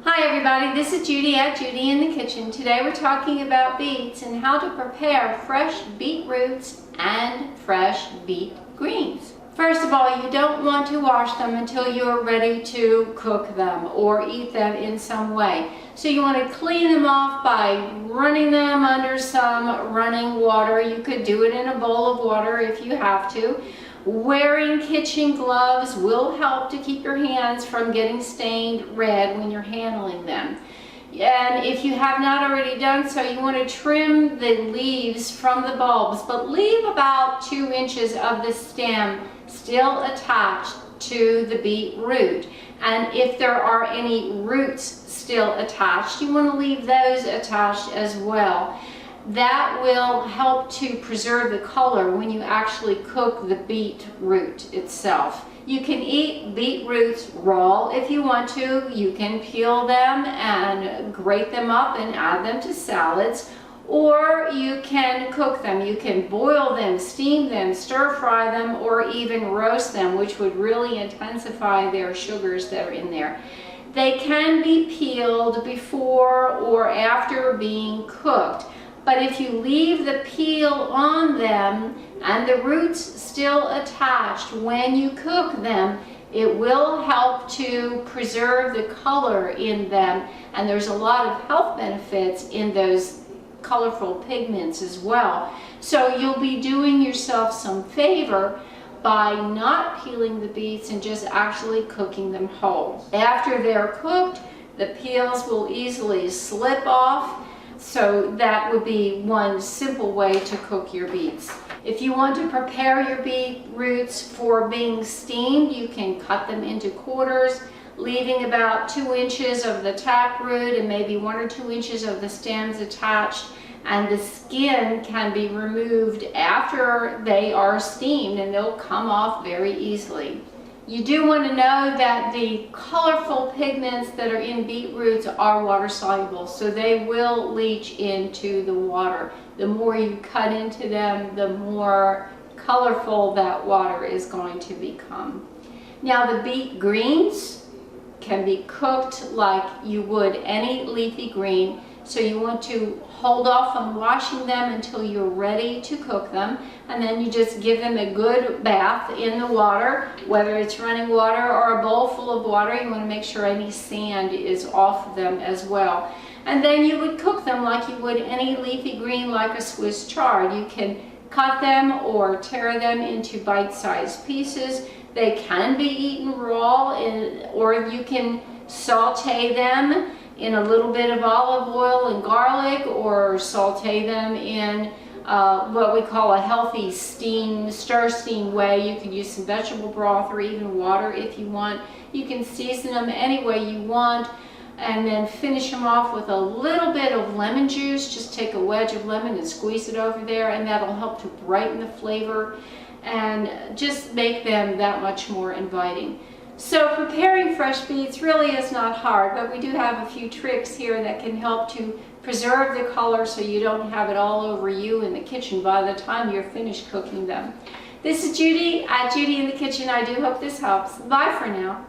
Hi everybody, this is Judy at Judy in the Kitchen. Today we're talking about beets and how to prepare fresh beet roots and fresh beet greens. First of all, you don't want to wash them until you're ready to cook them or eat them in some way. So you want to clean them off by running them under some running water. You could do it in a bowl of water if you have to. Wearing kitchen gloves will help to keep your hands from getting stained red when you're handling them. And if you have not already done so, you want to trim the leaves from the bulbs, but leave about 2 inches of the stem still attached to the beet root. And if there are any roots still attached, you want to leave those attached as well. That will help to preserve the color when you actually cook the beet root itself. You can eat beet roots raw if you want to. You can peel them and grate them up and add them to salads, or you can cook them. You can boil them, steam them, stir fry them, or even roast them, which would really intensify their sugars that are in there. They can be peeled before or after being cooked. But if you leave the peel on them and the roots still attached when you cook them, it will help to preserve the color in them. And there's a lot of health benefits in those colorful pigments as well. So you'll be doing yourself some favor by not peeling the beets and just actually cooking them whole. After they're cooked, the peels will easily slip off. So that would be one simple way to cook your beets. If you want to prepare your beet roots for being steamed, you can cut them into quarters, leaving about 2 inches of the tap root and maybe 1 or 2 inches of the stems attached. And the skin can be removed after they are steamed, and they'll come off very easily. You do want to know that the colorful pigments that are in beet roots are water soluble, so they will leach into the water. The more you cut into them, the more colorful that water is going to become. Now the beet greens can be cooked like you would any leafy green. So you want to hold off on washing them until you're ready to cook them, and then you just give them a good bath in the water, whether it's running water or a bowl full of water. You want to make sure any sand is off of them as well. And then you would cook them like you would any leafy green, like a Swiss chard. You can cut them or tear them into bite-sized pieces. They can be eaten raw, or you can saute them in a little bit of olive oil and garlic, or saute them in what we call a healthy stir steam way. You can use some vegetable broth or even water if you want. You can season them any way you want, and then finish them off with a little bit of lemon juice. Just take a wedge of lemon and squeeze it over there, and that'll help to brighten the flavor and just make them that much more inviting. So preparing fresh beets really is not hard, but we do have a few tricks here that can help to preserve the color so you don't have it all over you in the kitchen by the time you're finished cooking them. This is Judy at Judy in the Kitchen. I do hope this helps. Bye for now.